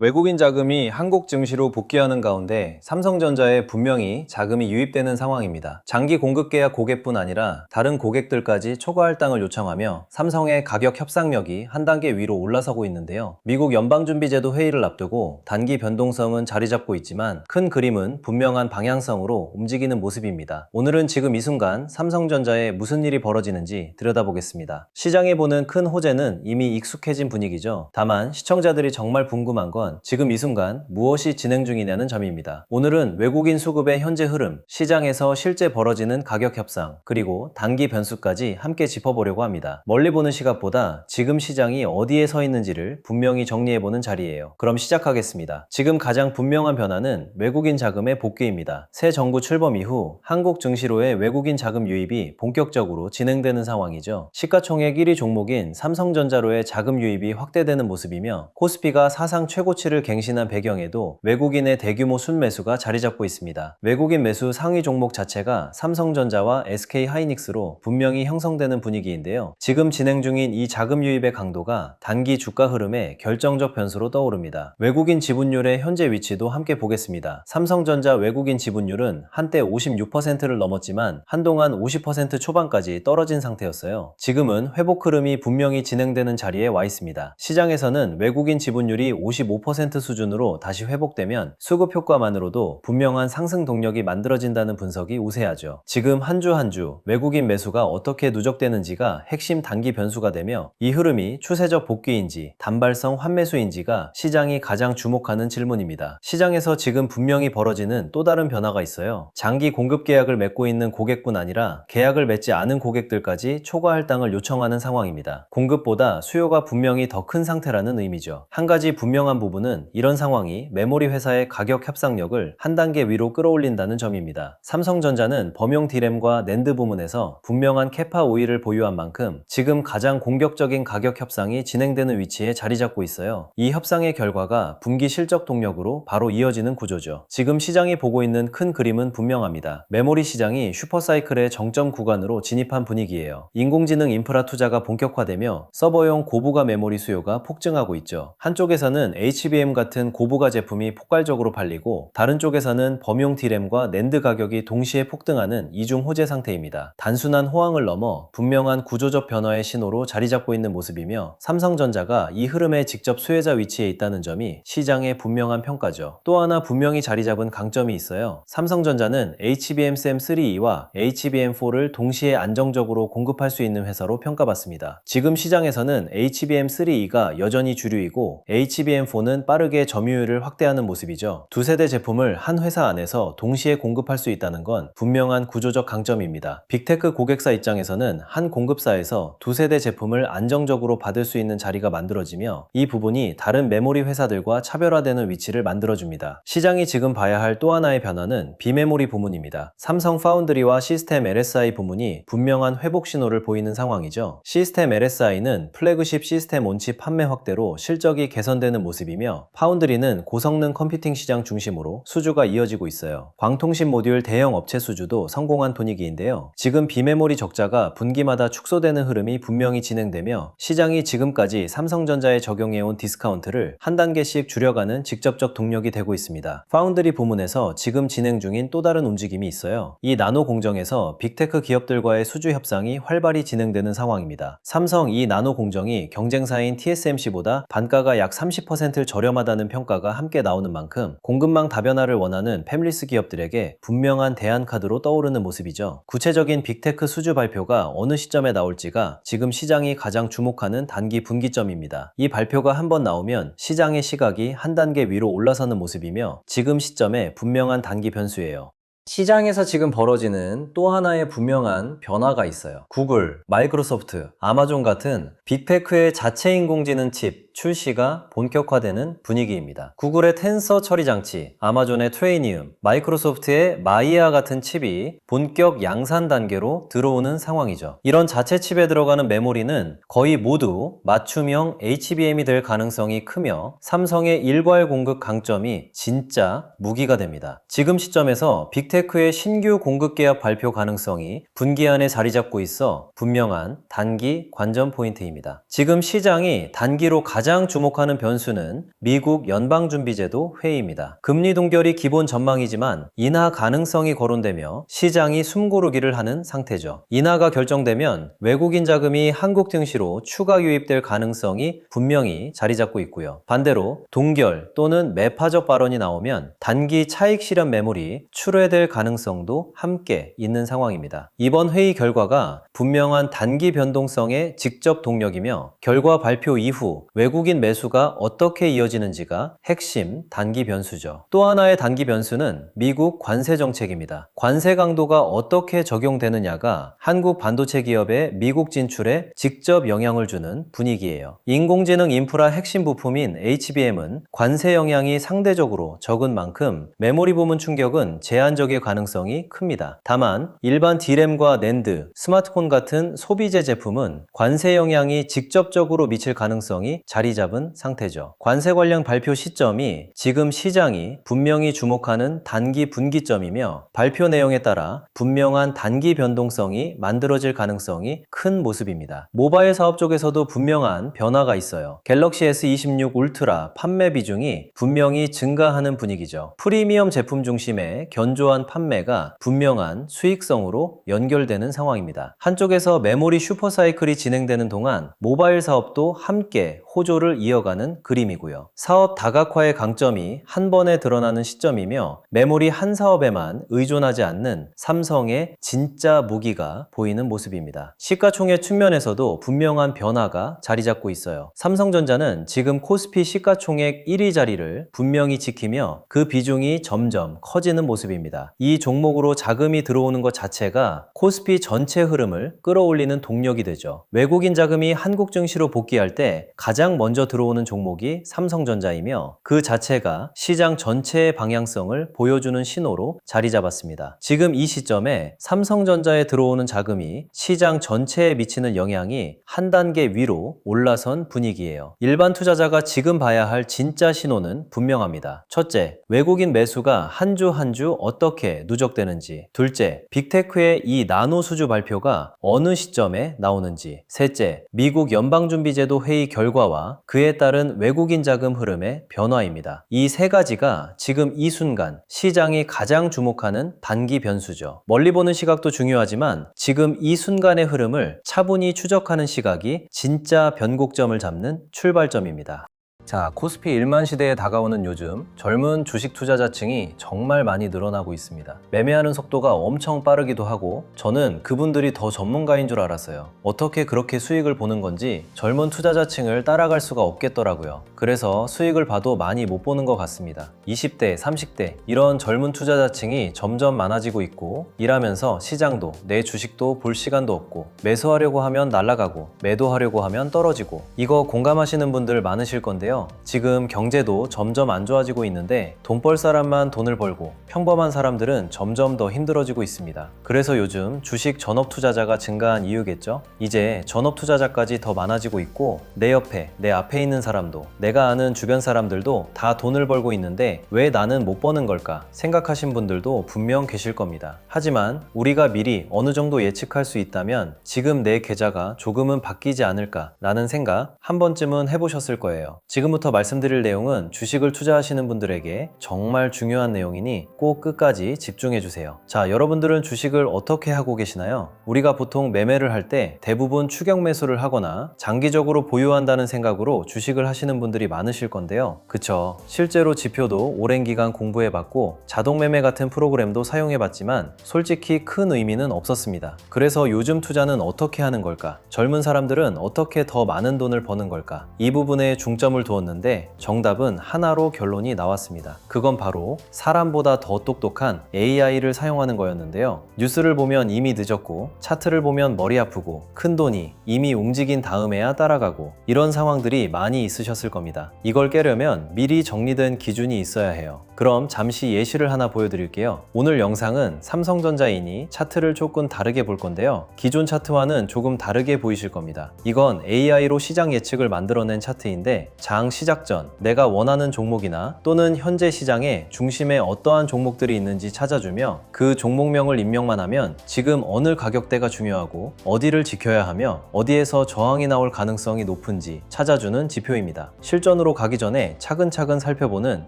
외국인 자금이 한국 증시로 복귀하는 가운데 삼성전자에 분명히 자금이 유입되는 상황입니다. 장기 공급 계약 고객뿐 아니라 다른 고객들까지 초과 할당을 요청하며 삼성의 가격 협상력이 한 단계 위로 올라서고 있는데요. 미국 연방준비제도 회의를 앞두고 단기 변동성은 자리 잡고 있지만 큰 그림은 분명한 방향성으로 움직이는 모습입니다. 오늘은 지금 이 순간 삼성전자에 무슨 일이 벌어지는지 들여다보겠습니다. 시장이 보는 큰 호재는 이미 익숙해진 분위기죠. 다만 시청자들이 정말 궁금한 건 지금 이 순간 무엇이 진행 중이냐는 점입니다. 오늘은 외국인 수급의 현재 흐름, 시장에서 실제 벌어지는 가격 협상, 그리고 단기 변수까지 함께 짚어보려고 합니다. 멀리 보는 시각보다 지금 시장이 어디에 서 있는지를 분명히 정리해보는 자리예요. 그럼 시작하겠습니다. 지금 가장 분명한 변화는 외국인 자금의 복귀입니다. 새 정부 출범 이후 한국 증시로의 외국인 자금 유입이 본격적으로 진행되는 상황이죠. 시가총액 1위 종목인 삼성전자로의 자금 유입이 확대되는 모습이며 코스피가 사상 최고치를 갱신한 배경에도 외국인의 대규모 순매수가 자리 잡고 있습니다. 외국인 매수 상위 종목 자체가 삼성전자와 SK하이닉스로 분명히 형성되는 분위기인데요. 지금 진행 중인 이 자금 유입의 강도가 단기 주가 흐름에 결정적 변수로 떠오릅니다. 외국인 지분율의 현재 위치도 함께 보겠습니다. 삼성전자 외국인 지분율은 한때 56%를 넘었지만 한동안 50% 초반까지 떨어진 상태였어요. 지금은 회복 흐름이 분명히 진행되는 자리에 와 있습니다. 시장에서는 외국인 지분율이 55% 수준으로 다시 회복되면 수급 효과만으로도 분명한 상승 동력이 만들어진다는 분석이 우세하죠. 지금 한 주 한 주 외국인 매수가 어떻게 누적되는지가 핵심 단기 변수가 되며 이 흐름이 추세적 복귀인지 단발성 환매수인지가 시장이 가장 주목하는 질문입니다. 시장에서 지금 분명히 벌어지는 또 다른 변화가 있어요. 장기 공급 계약을 맺고 있는 고객뿐 아니라 계약을 맺지 않은 고객들까지 초과 할당을 요청하는 상황입니다. 공급보다 수요가 분명히 더 큰 상태라는 의미죠. 한 가지 분명한 부분은 이런 상황이 메모리 회사의 가격 협상력을 한 단계 위로 끌어올린다는 점입니다. 삼성전자는 범용 D램과 낸드 부문에서 분명한 캐파 우위를 보유한 만큼 지금 가장 공격적인 가격 협상이 진행되는 위치에 자리 잡고 있어요. 이 협상의 결과가 분기 실적 동력으로 바로 이어지는 구조죠. 지금 시장이 보고 있는 큰 그림은 분명합니다. 메모리 시장이 슈퍼사이클의 정점 구간으로 진입한 분위기예요. 인공지능 인프라 투자가 본격화되며 서버용 고부가 메모리 수요가 폭증하고 있죠. 한쪽에서는 HBM 같은 고부가 제품이 폭발적으로 팔리고 다른 쪽에서는 범용 D램과 낸드 가격이 동시에 폭등하는 이중 호재 상태입니다. 단순한 호황을 넘어 분명한 구조적 변화의 신호로 자리 잡고 있는 모습이며 삼성전자가 이 흐름의 직접 수혜자 위치에 있다는 점이 시장의 분명한 평가죠. 또 하나 분명히 자리 잡은 강점이 있어요. 삼성전자는 HBM3E와 HBM4를 동시에 안정적으로 공급할 수 있는 회사로 평가받습니다. 지금 시장에서는 HBM3E가 여전히 주류이고 HBM4는 빠르게 점유율을 확대하는 모습이죠. 두 세대 제품을 한 회사 안에서 동시에 공급할 수 있다는 건 분명한 구조적 강점입니다. 빅테크 고객사 입장에서는 한 공급사에서 두 세대 제품을 안정적으로 받을 수 있는 자리가 만들어지며 이 부분이 다른 메모리 회사들과 차별화되는 위치를 만들어줍니다. 시장이 지금 봐야 할 또 하나의 변화는 비메모리 부문입니다. 삼성 파운드리와 시스템 LSI 부문이 분명한 회복 신호를 보이는 상황이죠. 시스템 LSI는 플래그십 시스템 온칩 판매 확대로 실적이 개선되는 모습이며 파운드리는 고성능 컴퓨팅 시장 중심으로 수주가 이어지고 있어요. 광통신 모듈 대형 업체 수주도 성공한 분위기인데요. 지금 비메모리 적자가 분기마다 축소되는 흐름이 분명히 진행되며 시장이 지금까지 삼성전자에 적용해온 디스카운트를 한 단계씩 줄여가는 직접적 동력이 되고 있습니다. 파운드리 부문에서 지금 진행 중인 또 다른 움직임이 있어요. 이 나노 공정에서 빅테크 기업들과의 수주 협상이 활발히 진행되는 상황입니다. 삼성 이 나노 공정이 경쟁사인 TSMC보다 단가가 약 30% 저렴하다는 평가가 함께 나오는 만큼 공급망 다변화를 원하는 팹리스 기업들에게 분명한 대안카드로 떠오르는 모습이죠. 구체적인 빅테크 수주 발표가 어느 시점에 나올지가 지금 시장이 가장 주목하는 단기 분기점입니다. 이 발표가 한번 나오면 시장의 시각이 한 단계 위로 올라서는 모습이며 지금 시점에 분명한 단기 변수예요. 시장에서 지금 벌어지는 또 하나의 분명한 변화가 있어요. 구글, 마이크로소프트, 아마존 같은 빅테크의 자체 인공지능 칩 출시가 본격화되는 분위기입니다. 구글의 텐서 처리 장치, 아마존의 트레이니움, 마이크로소프트의 마이아 같은 칩이 본격 양산 단계로 들어오는 상황이죠. 이런 자체 칩에 들어가는 메모리는 거의 모두 맞춤형 HBM이 될 가능성이 크며 삼성의 일괄 공급 강점이 진짜 무기가 됩니다. 지금 시점에서 빅테크의 신규 공급 계약 발표 가능성이 분기 안에 자리 잡고 있어 분명한 단기 관전 포인트입니다. 지금 시장이 단기로 가장 가장 주목하는 변수는 미국 연방준비제도 회의입니다. 금리 동결이 기본 전망이지만 인하 가능성이 거론되며 시장이 숨고르기를 하는 상태죠. 인하가 결정되면 외국인 자금이 한국 증시로 추가 유입될 가능성이 분명히 자리 잡고 있고요. 반대로 동결 또는 매파적 발언이 나오면 단기 차익 실현 매물이 출회될 가능성도 함께 있는 상황입니다. 이번 회의 결과가 분명한 단기 변동성의 직접 동력이며 결과 발표 이후 외국인 매수가 어떻게 이어지는지가 핵심 단기 변수죠. 또 하나의 단기 변수는 미국 관세 정책입니다. 관세 강도가 어떻게 적용되느냐가 한국 반도체 기업의 미국 진출에 직접 영향을 주는 분위기예요. 인공지능 인프라 핵심 부품인 HBM은 관세 영향이 상대적으로 적은 만큼 메모리 부문 충격은 제한적일 가능성이 큽니다. 다만 일반 D램과 낸드, 스마트폰 같은 소비재 제품은 관세 영향이 직접적으로 미칠 가능성이 자리 잡은 상태죠. 관세 관련 발표 시점이 지금 시장이 분명히 주목하는 단기 분기점이며 발표 내용에 따라 분명한 단기 변동성이 만들어질 가능성이 큰 모습입니다. 모바일 사업 쪽에서도 분명한 변화가 있어요. 갤럭시 S26 울트라 판매 비중이 분명히 증가하는 분위기죠. 프리미엄 제품 중심의 견조한 판매가 분명한 수익성으로 연결되는 상황입니다. 한쪽에서 메모리 슈퍼사이클이 진행되는 동안 모바일 사업도 함께 호조를 이어가는 그림이고요. 사업 다각화의 강점이 한 번에 드러나는 시점이며 메모리 한 사업에만 의존하지 않는 삼성의 진짜 무기가 보이는 모습입니다. 시가총액 측면에서도 분명한 변화가 자리 잡고 있어요. 삼성전자는 지금 코스피 시가총액 1위 자리를 분명히 지키며 그 비중이 점점 커지는 모습입니다. 이 종목으로 자금이 들어오는 것 자체가 코스피 전체 흐름을 끌어올리는 동력이 되죠. 외국인 자금이 한국 증시로 복귀할 때 가장 먼저 들어오는 종목이 삼성전자이며 그 자체가 시장 전체의 방향성을 보여주는 신호로 자리 잡았습니다. 지금 이 시점에 삼성전자에 들어오는 자금이 시장 전체에 미치는 영향이 한 단계 위로 올라선 분위기예요. 일반 투자자가 지금 봐야 할 진짜 신호는 분명합니다. 첫째, 외국인 매수가 한 주 한 주 어떻게 누적되는지. 둘째, 빅테크의 이 나노 수주 발표가 어느 시점에 나오는지. 셋째, 미국 연방준비제도 회의 결과와 그에 따른 외국인 자금 흐름의 변화입니다. 이 세 가지가 지금 이 순간 시장이 가장 주목하는 단기 변수죠. 멀리 보는 시각도 중요하지만 지금 이 순간의 흐름을 차분히 추적하는 시각이 진짜 변곡점을 잡는 출발점입니다. 자, 코스피 1만 시대에 다가오는 요즘 젊은 주식 투자자층이 정말 많이 늘어나고 있습니다. 매매하는 속도가 엄청 빠르기도 하고 저는 그분들이 더 전문가인 줄 알았어요. 어떻게 그렇게 수익을 보는 건지 젊은 투자자층을 따라갈 수가 없겠더라고요. 그래서 수익을 봐도 많이 못 보는 것 같습니다. 20대, 30대 이런 젊은 투자자층이 점점 많아지고 있고 일하면서 시장도 내 주식도 볼 시간도 없고 매수하려고 하면 날아가고 매도하려고 하면 떨어지고 이거 공감하시는 분들 많으실 건데요. 지금 경제도 점점 안 좋아지고 있는데 돈 벌 사람만 돈을 벌고 평범한 사람들은 점점 더 힘들어지고 있습니다. 그래서 요즘 주식 전업 투자자가 증가한 이유겠죠? 이제 전업 투자자까지 더 많아지고 있고 내 옆에, 내 앞에 있는 사람도 내가 아는 주변 사람들도 다 돈을 벌고 있는데 왜 나는 못 버는 걸까 생각하신 분들도 분명 계실 겁니다. 하지만 우리가 미리 어느 정도 예측할 수 있다면 지금 내 계좌가 조금은 바뀌지 않을까 라는 생각 한 번쯤은 해보셨을 거예요. 지금부터 말씀드릴 내용은 주식을 투자하시는 분들에게 정말 중요한 내용이니 꼭 끝까지 집중해 주세요. 자, 여러분들은 주식을 어떻게 하고 계시나요? 우리가 보통 매매를 할 때 대부분 추격 매수를 하거나 장기적으로 보유한다는 생각으로 주식을 하시는 분들이 많으실 건데요. 그쵸? 실제로 지표도 오랜 기간 공부해봤고 자동 매매 같은 프로그램도 사용해봤지만 솔직히 큰 의미는 없었습니다. 그래서 요즘 투자는 어떻게 하는 걸까? 젊은 사람들은 어떻게 더 많은 돈을 버는 걸까? 이 부분에 중점을 두었는데 정답은 하나로 결론이 나왔습니다. 그건 바로 사람보다 더 똑똑한 AI를 사용하는 거였는데요. 뉴스를 보면 이미 늦었고 차트를 보면 머리 아프고 큰돈이 이미 움직인 다음에야 따라가고 이런 상황들이 많이 있으셨을 겁니다. 이걸 깨려면 미리 정리된 기준이 있어야 해요. 그럼 잠시 예시를 하나 보여드릴게요. 오늘 영상은 삼성전자이니 차트를 조금 다르게 볼 건데요. 기존 차트와는 조금 다르게 보이실 겁니다. 이건 AI로 시장 예측을 만들어낸 차트인데 장 장 시작 전 내가 원하는 종목이나 또는 현재 시장에 중심에 어떠한 종목들이 있는지 찾아주며 그 종목명을 입력만 하면 지금 어느 가격대가 중요하고 어디를 지켜야 하며 어디에서 저항이 나올 가능성이 높은지 찾아주는 지표입니다. 실전으로 가기 전에 차근차근 살펴보는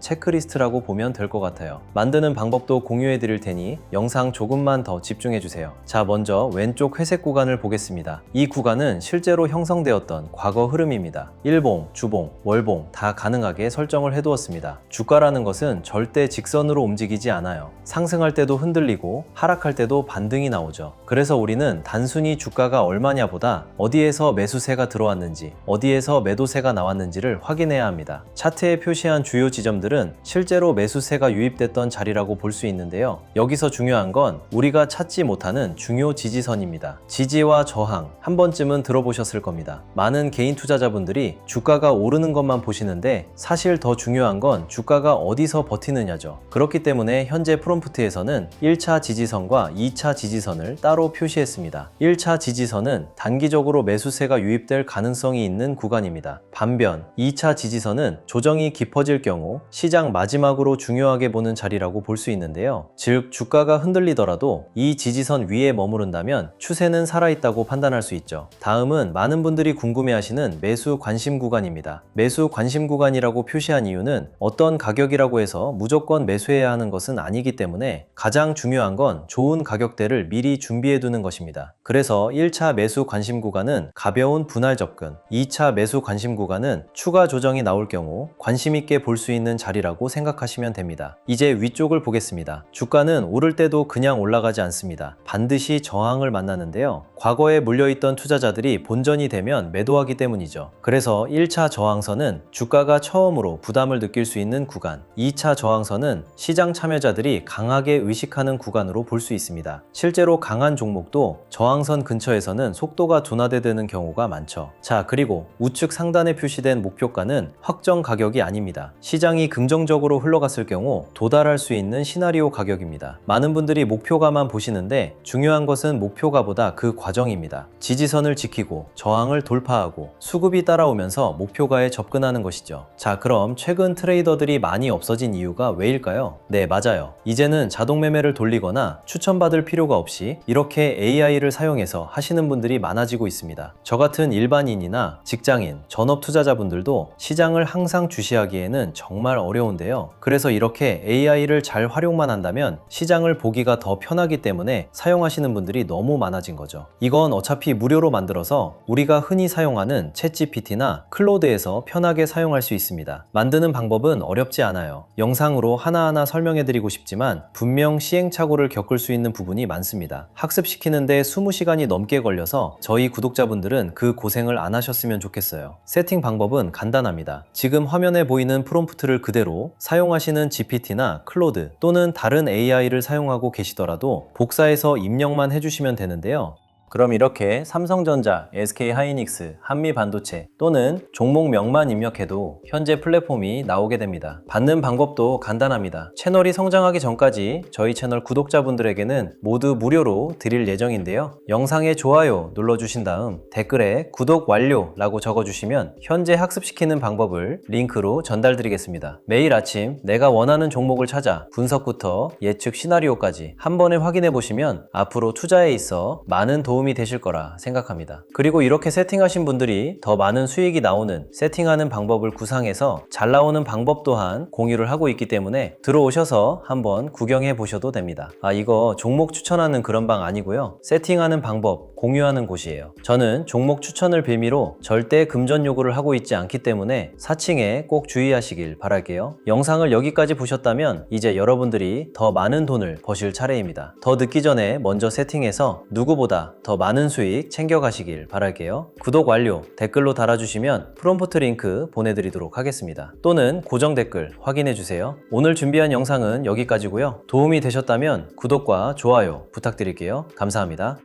체크리스트라고 보면 될 것 같아요. 만드는 방법도 공유해 드릴 테니 영상 조금만 더 집중해 주세요. 자, 먼저 왼쪽 회색 구간을 보겠습니다. 이 구간은 실제로 형성되었던 과거 흐름입니다. 일봉, 주봉, 월봉 다 가능하게 설정을 해두었습니다. 주가라는 것은 절대 직선으로 움직이지 않아요. 상승할 때도 흔들리고 하락할 때도 반등이 나오죠. 그래서 우리는 단순히 주가가 얼마냐보다 어디에서 매수세가 들어왔는지 어디에서 매도세가 나왔는지를 확인해야 합니다. 차트에 표시한 주요 지점들은 실제로 매수세가 유입됐던 자리라고 볼 수 있는데요. 여기서 중요한 건 우리가 찾지 못하는 중요 지지선입니다. 지지와 저항 한 번쯤은 들어보셨을 겁니다. 많은 개인 투자자분들이 주가가 오르는 것만 보시는데 사실 더 중요한 건 주가가 어디서 버티느냐죠. 그렇기 때문에 현재 프롬프트에서는 1차 지지선과 2차 지지선을 따로 표시했습니다. 1차 지지선은 단기적으로 매수세가 유입될 가능성이 있는 구간입니다. 반면 2차 지지선은 조정이 깊어질 경우 시장 마지막으로 중요하게 보는 자리라고 볼 수 있는데요. 즉 주가가 흔들리더라도 이 지지선 위에 머무른다면 추세는 살아있다고 판단할 수 있죠. 다음은 많은 분들이 궁금해하시는 매수 관심 구간입니다. 매수 관심 구간이라고 표시한 이유는 어떤 가격이라고 해서 무조건 매수해야 하는 것은 아니기 때문에 가장 중요한 건 좋은 가격대를 미리 준비해 두는 것입니다. 그래서 1차 매수 관심 구간은 가벼운 분할 접근, 2차 매수 관심 구간은 추가 조정이 나올 경우 관심 있게 볼 수 있는 자리라고 생각하시면 됩니다. 이제 위쪽을 보겠습니다. 주가는 오를 때도 그냥 올라가지 않습니다. 반드시 저항을 만나는데요. 과거에 물려있던 투자자들이 본전이 되면 매도하기 때문이죠. 그래서 1차 저항선은 주가가 처음으로 부담을 느낄 수 있는 구간, 2차 저항선은 시장 참여자들이 강하게 의식하는 구간으로 볼 수 있습니다. 실제로 강한 종목도 저항선 근처에서는 속도가 둔화되는 경우가 많죠. 자, 그리고 우측 상단에 표시된 목표가는 확정 가격이 아닙니다. 시장이 긍정적으로 흘러갔을 경우 도달할 수 있는 시나리오 가격입니다. 많은 분들이 목표가만 보시는데 중요한 것은 목표가보다 그 과정입니다. 지지선을 지키고 저항을 돌파하고 수급이 따라오면서 목표가에 접근하는 것이죠. 자, 그럼 최근 트레이더들이 많이 없어진 이유가 왜일까요? 네, 맞아요. 이제는 자동 매매를 돌리거나 추천받을 필요가 없이 이렇게 AI를 사용해서 하시는 분들이 많아지고 있습니다. 저 같은 일반인이나 직장인, 전업 투자자분들도 시장을 항상 주시하기에는 정말 어려운데요. 그래서 이렇게 AI를 잘 활용만 한다면 시장을 보기가 더 편하기 때문에 사용하시는 분들이 너무 많아진 거죠. 이건 어차피 무료로 만들어서 우리가 흔히 사용하는 챗GPT나 클로드에서 편하게 사용할 수 있습니다. 만드는 방법은 어렵지 않아요. 영상으로 하나하나 설명해드리고 싶지만 분명 시행착오를 겪을 수 있는 부분이 많습니다. 학습시키는데 20시간이 넘게 걸려서 저희 구독자분들은 그 고생을 안 하셨으면 좋겠어요. 세팅 방법은 간단합니다. 지금 화면에 보이는 프롬프트를 그대로 사용하시는 GPT나 클로드 또는 다른 AI를 사용하고 계시더라도 복사해서 입력만 해주시면 되는데요. 그럼 이렇게 삼성전자, SK하이닉스, 한미반도체 또는 종목명만 입력해도 현재 플랫폼이 나오게 됩니다. 받는 방법도 간단합니다. 채널이 성장하기 전까지 저희 채널 구독자분들에게는 모두 무료로 드릴 예정인데요. 영상에 좋아요 눌러주신 다음 댓글에 구독 완료 라고 적어주시면 현재 학습시키는 방법을 링크로 전달드리겠습니다. 매일 아침 내가 원하는 종목을 찾아 분석부터 예측 시나리오까지 한 번에 확인해 보시면 앞으로 투자에 있어 많은 도움이 되실 거라 생각합니다. 그리고 이렇게 세팅하신 분들이 더 많은 수익이 나오는 세팅하는 방법을 구상해서 잘 나오는 방법 또한 공유를 하고 있기 때문에 들어오셔서 한번 구경해 보셔도 됩니다. 이거 종목 추천하는 그런 방 아니고요. 세팅하는 방법 공유하는 곳이에요. 저는 종목 추천을 빌미로 절대 금전 요구를 하고 있지 않기 때문에 사칭에 꼭 주의하시길 바랄게요. 영상을 여기까지 보셨다면 이제 여러분들이 더 많은 돈을 버실 차례입니다. 더 늦기 전에 먼저 세팅해서 누구보다 더 많은 수익 챙겨가시길 바랄게요. 구독 완료, 댓글로 달아주시면 프롬프트 링크 보내드리도록 하겠습니다. 또는 고정 댓글 확인해주세요. 오늘 준비한 영상은 여기까지고요. 도움이 되셨다면 구독과 좋아요 부탁드릴게요. 감사합니다.